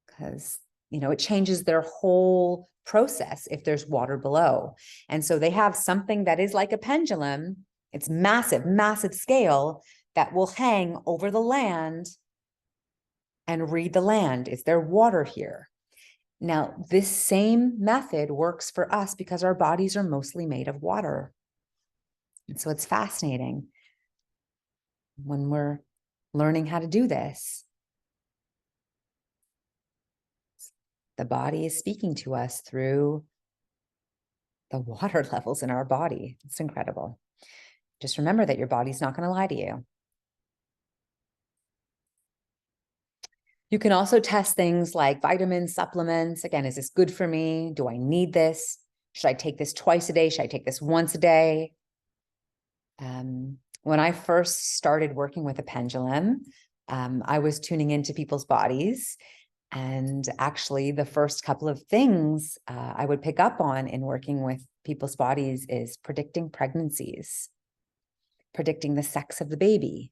because, it changes their whole process if there's water below. And so they have something that is like a pendulum. It's massive, massive scale that will hang over the land and read the land. Is there water here? Now, this same method works for us because our bodies are mostly made of water. And so it's fascinating when we're learning how to do this. The body is speaking to us through the water levels in our body. It's incredible. Just remember that your body's not going to lie to you. You can also test things like vitamins, supplements. Again, is this good for me? Do I need this? Should I take this twice a day? Should I take this once a day? When I first started working with a pendulum, I was tuning into people's bodies And actually, the first couple of things I would pick up on in working with people's bodies is predicting pregnancies, predicting the sex of the baby.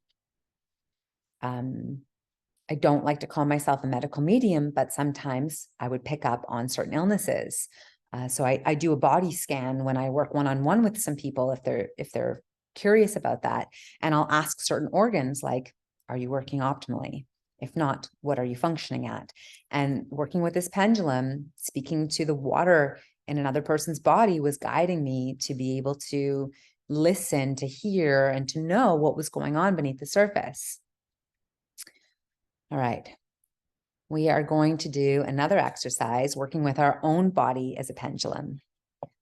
I don't like to call myself a medical medium, but sometimes I would pick up on certain illnesses. So I do a body scan when I work one-on-one with some people if they're curious about that, and I'll ask certain organs like, are you working optimally? If not, what are you functioning at? And working with this pendulum, speaking to the water in another person's body was guiding me to be able to listen, to hear, and to know what was going on beneath the surface. All right. We are going to do another exercise working with our own body as a pendulum.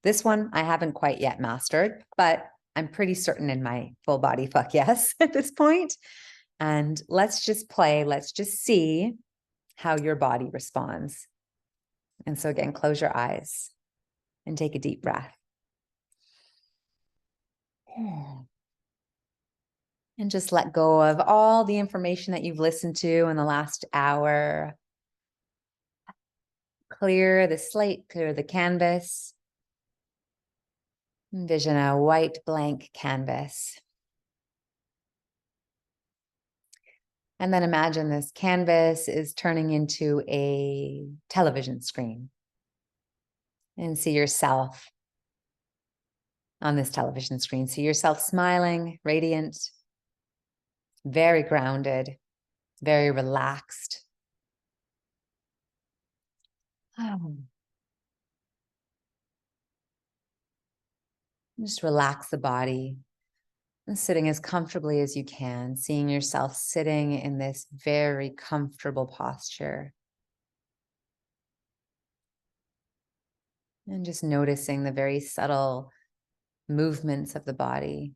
This one I haven't quite yet mastered, but I'm pretty certain in my full body fuck yes at this point. And let's just play. Let's just see how your body responds. And so again, close your eyes and take a deep breath. And just let go of all the information that you've listened to in the last hour. Clear the slate, clear the canvas. Envision a white blank canvas. And then imagine this canvas is turning into a television screen. And see yourself on this television screen. See yourself smiling, radiant, very grounded, very relaxed. Just relax the body. And sitting as comfortably as you can, seeing yourself sitting in this very comfortable posture. And just noticing the very subtle movements of the body.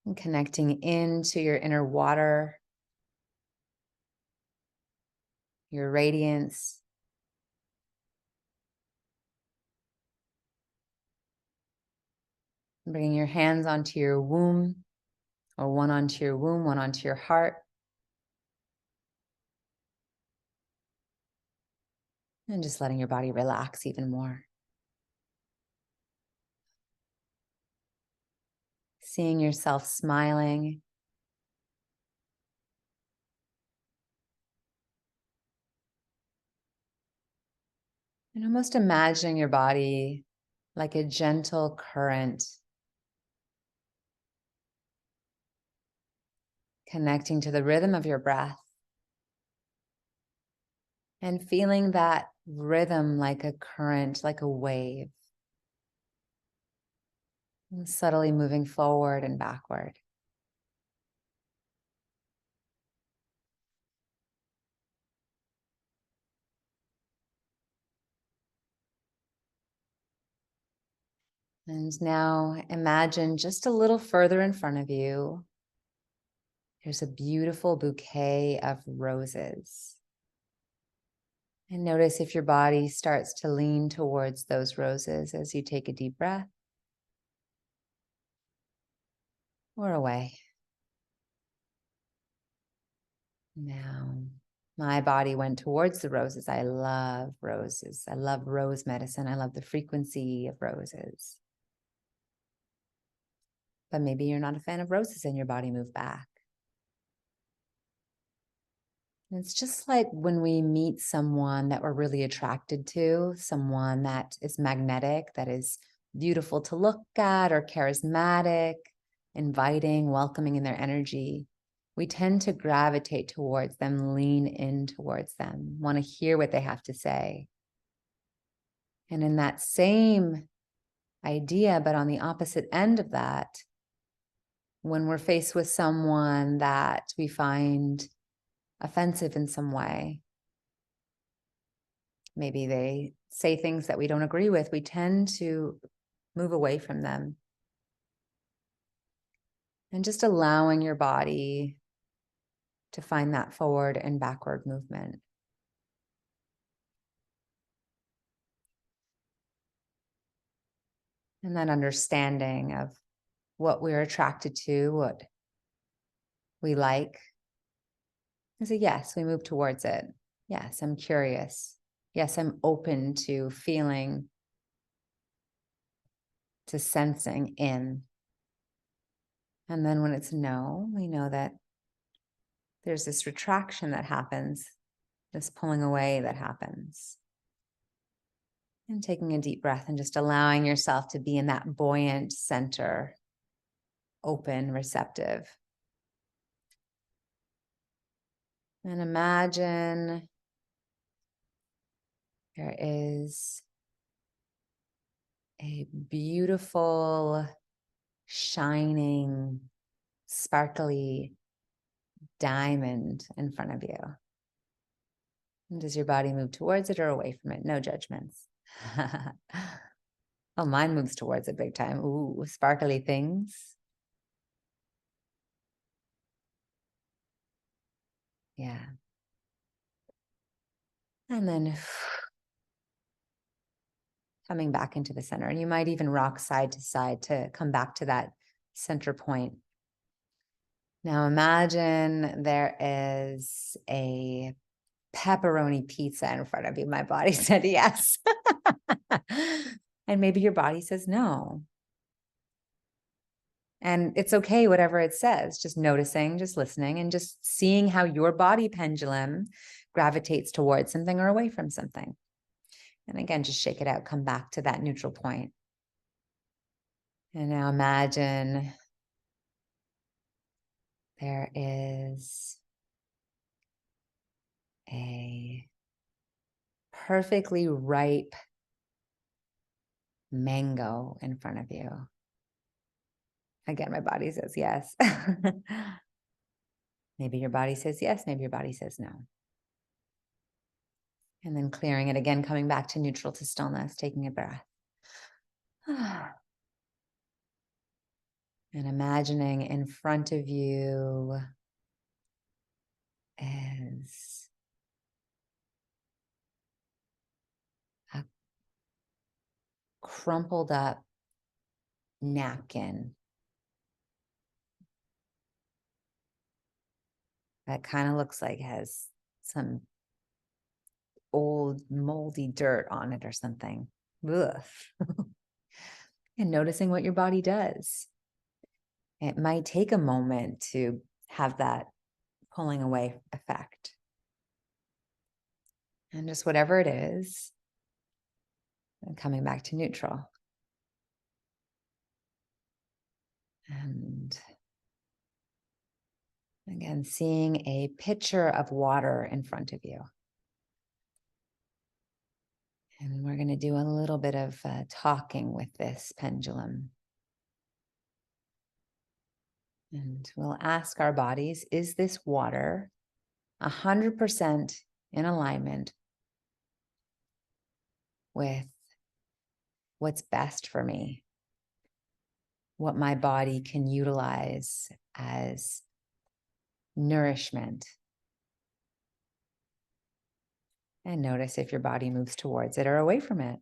And connecting into your inner water, your radiance. Bringing your hands onto your womb, or one onto your womb, one onto your heart. And just letting your body relax even more. Seeing yourself smiling. And almost imagining your body like a gentle current, connecting to the rhythm of your breath and feeling that rhythm like a current, like a wave, and subtly moving forward and backward. And now imagine just a little further in front of you, there's a beautiful bouquet of roses. And notice if your body starts to lean towards those roses as you take a deep breath or away. Now, my body went towards the roses. I love roses. I love rose medicine. I love the frequency of roses. But maybe you're not a fan of roses and your body moved back. And it's just like when we meet someone that we're really attracted to, someone that is magnetic, that is beautiful to look at or charismatic, inviting, welcoming in their energy. We tend to gravitate towards them, lean in towards them, want to hear what they have to say. And in that same idea, but on the opposite end of that, when we're faced with someone that we find offensive in some way, maybe they say things that we don't agree with, we tend to move away from them. And just allowing your body to find that forward and backward movement. And that understanding of what we're attracted to, what we like, Is a yes, we move towards it. Yes, I'm curious. Yes, I'm open to feeling, to sensing in. And then when it's no, we know that there's this retraction that happens, this pulling away that happens. And taking a deep breath and just allowing yourself to be in that buoyant center, open, receptive. And imagine there is a beautiful, shining, sparkly diamond in front of you. And does your body move towards it or away from it? No judgments. Oh, mine moves towards it big time. Ooh, sparkly things. Yeah. And then coming back into the center. And you might even rock side to side to come back to that center point. Now imagine there is a pepperoni pizza in front of you. My body said yes. And maybe your body says no. And it's okay, whatever it says, just noticing, just listening, and just seeing how your body pendulum gravitates towards something or away from something. And again, just shake it out, come back to that neutral point. And now imagine there is a perfectly ripe mango in front of you. Again, my body says yes. Maybe your body says yes, maybe your body says no. And then clearing it again, coming back to neutral, to stillness, taking a breath. And imagining in front of you is a crumpled up napkin that kind of looks like has some old moldy dirt on it or something. Ugh. And noticing what your body does. It might take a moment to have that pulling away effect. And just whatever it is, and coming back to neutral. And again, seeing a pitcher of water in front of you. And we're going to do a little bit of talking with this pendulum. And we'll ask our bodies, is this water 100% in alignment with what's best for me? What my body can utilize as nourishment? And notice if your body moves towards it or away from it.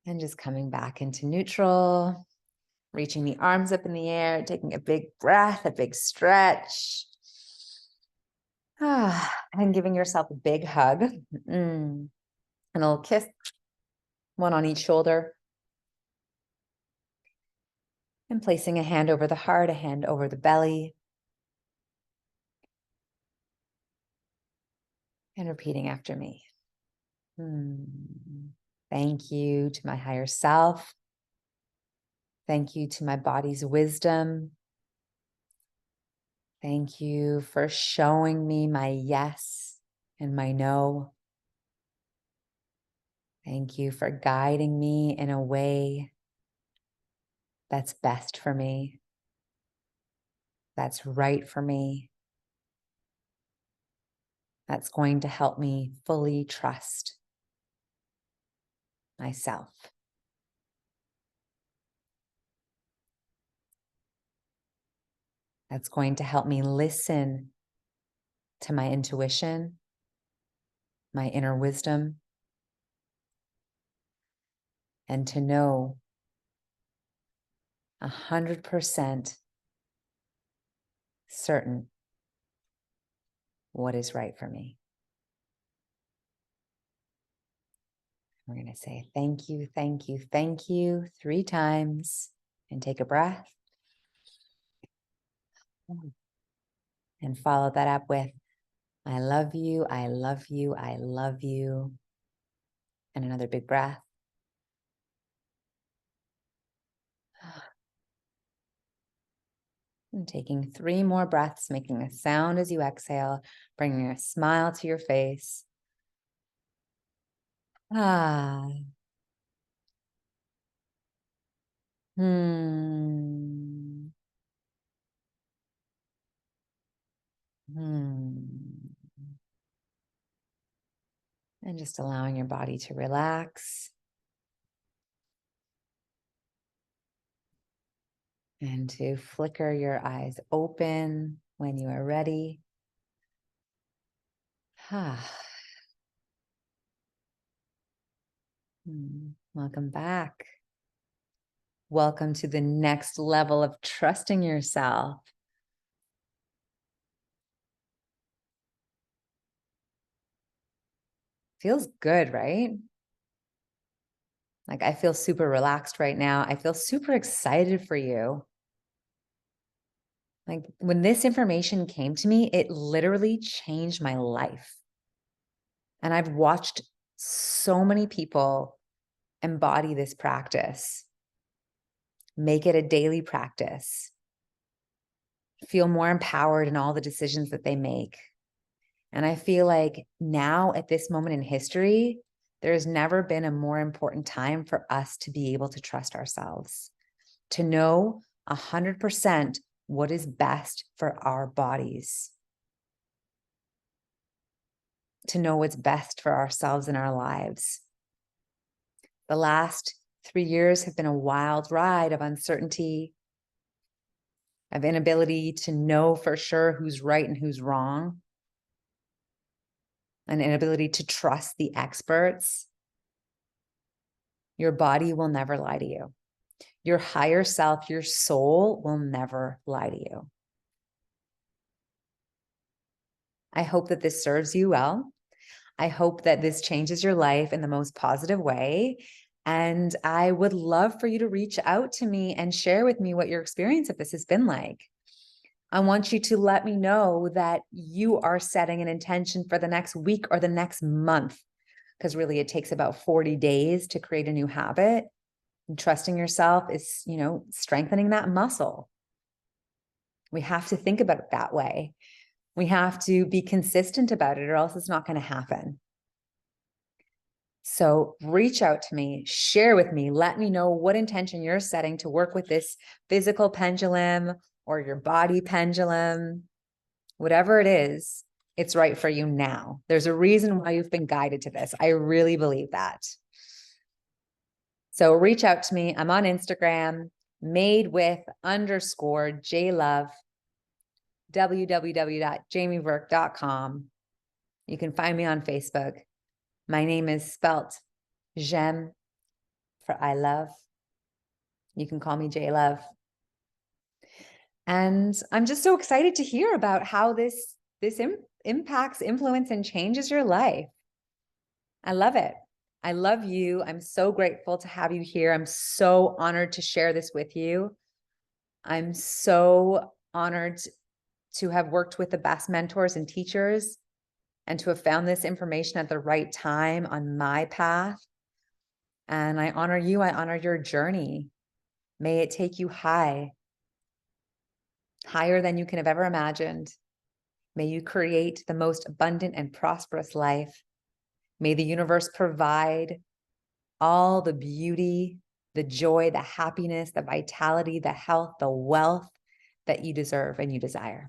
And just coming back into neutral, reaching the arms up in the air, taking a big breath, a big stretch. And giving yourself a big hug. And a little kiss, one on each shoulder. And placing a hand over the heart, a hand over the belly. And repeating after me. Thank you to my higher self. Thank you to my body's wisdom. Thank you for showing me my yes and my no. Thank you for guiding me in a way that's best for me, that's right for me, that's going to help me fully trust myself. That's going to help me listen to my intuition, my inner wisdom, and to know 100% certain what is right for me. We're going to say thank you, thank you, thank you 3 times and take a breath. And follow that up with, I love you, I love you, I love you. And another big breath. And taking 3 more breaths, making a sound as you exhale, bringing a smile to your face. Ah. Hmm. Hmm. And just allowing your body to relax. And to flicker your eyes open when you are ready. Welcome back. Welcome to the next level of trusting yourself. Feels good, right? Like I feel super relaxed right now. I feel super excited for you. Like when this information came to me, it literally changed my life. And I've watched so many people embody this practice, make it a daily practice, feel more empowered in all the decisions that they make. And I feel like now at this moment in history, there's never been a more important time for us to be able to trust ourselves, to know 100% what is best for our bodies, to know what's best for ourselves and our lives. The last 3 years have been a wild ride of uncertainty, of inability to know for sure who's right and who's wrong, an inability to trust the experts. Your body will never lie to you. Your higher self, your soul will never lie to you. I hope that this serves you well. I hope that this changes your life in the most positive way. And I would love for you to reach out to me and share with me what your experience of this has been like. I want you to let me know that you are setting an intention for the next week or the next month, because really it takes about 40 days to create a new habit. And trusting yourself is, strengthening that muscle. We have to think about it that way. We have to be consistent about it, or else it's not going to happen. So reach out to me, share with me, let me know what intention you're setting to work with this physical pendulum or your body pendulum. Whatever it is, it's right for you now. There's a reason why you've been guided to this. I really believe that. So reach out to me. I'm on Instagram, madewith_JLove, www.jamieverk.com. You can find me on Facebook. My name is spelt J'aime for I love. You can call me J Love. And I'm just so excited to hear about how this impacts, influence, and changes your life. I love it. I love you. I'm so grateful to have you here. I'm so honored to share this with you. I'm so honored to have worked with the best mentors and teachers and to have found this information at the right time on my path. And I honor you. I honor your journey. May it take you high, higher than you can have ever imagined. May you create the most abundant and prosperous life. May the universe provide all the beauty, the joy, the happiness, the vitality, the health, the wealth that you deserve and you desire.